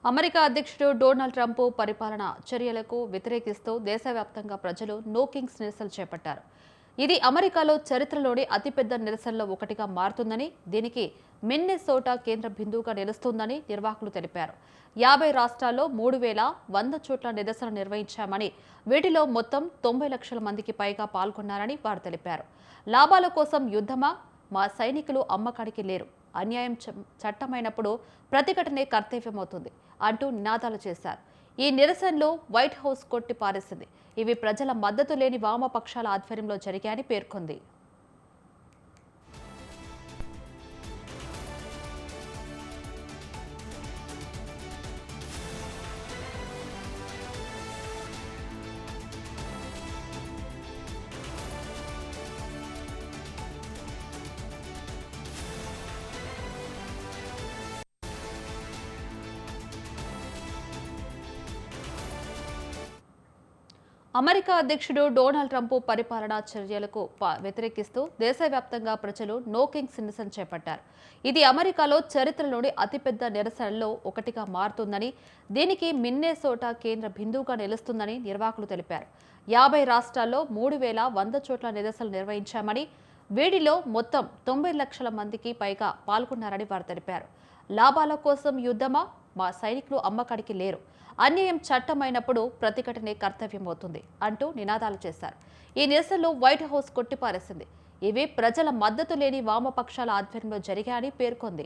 America అధ్యక్షుడు Donald Trump పరిపాలన చర్యలకు వ్యతిరేకిస్తూ దేశవ్యాప్తంగా ప్రజలు నో కింగ్స్ నిరసనలు చేపట్టారు. ఇది అమెరికాలో చరిత్రలోని అతిపెద్ద నిరసనలో ఒకటిగా మారుతుందని, దీనికి మిన్నెసోటా కేంద్ర బిందువుగా నిలుస్తుందని నిర్వాహకులు తెలిపారు. 50 రాష్ట్రాల్లో 3,100 చోట్ల నిరసన నిర్వహించామని, వీటిలో మొత్తం 90 లక్షల మందికి పైగా పాల్గొన్నారని వారు తెలిపారు. లాభాల కోసం యుద్ధమా? మా సైనికులు అమ్మకానికి లేరు. అన్యాయం చట్టమైనప్పుడు ప్రతిఘటనే కర్తవ్యమవుతుంది అంటూ నినాదాలు చేశారు. ఈ నిరసనలు వైట్ హౌస్ కొట్టి పారేసింది. ఇవి ప్రజల మద్దతు లేని వామపక్షాల ఆధ్వర్యంలో జరిగాయని పేర్కొంది. అమెరికా అధ్యక్షుడు డొనాల్డ్ ట్రంప్ పరిపాలనా చర్యలకు వ్యతిరేకిస్తూ దేశవ్యాప్తంగా ప్రజలు నో కింగ్స్ నిరసన చేపట్టారు. ఇది అమెరికాలో చరిత్రలోని అతిపెద్ద నిరసనల్లో ఒకటిగా మారుతుందని, దీనికి మిన్నెసోటా కేంద్ర బిందువుగా నిలుస్తుందని నిర్వాహకులు తెలిపారు. 50 రాష్ట్రాల్లో 3,100 చోట్ల నిరసనలు నిర్వహించామని, వీటిలో మొత్తం 90 లక్షల మందికి పైగా పాల్గొన్నారని వారు తెలిపారు. లాభాల కోసం యుద్ధమా? మా సైనికులు అమ్మకానికి లేరు. అన్యాయం చట్టమైనప్పుడు ప్రతిఘటనే కర్తవ్యమవుతుంది అంటూ నినాదాలు చేశారు. ఈ నిరసనలు వైట్ హౌస్ కొట్టిపారేసింది. ఇవి ప్రజల మద్దతు లేని వామపక్షాల ఆధ్వర్యంలో జరిగాయని పేర్కొంది.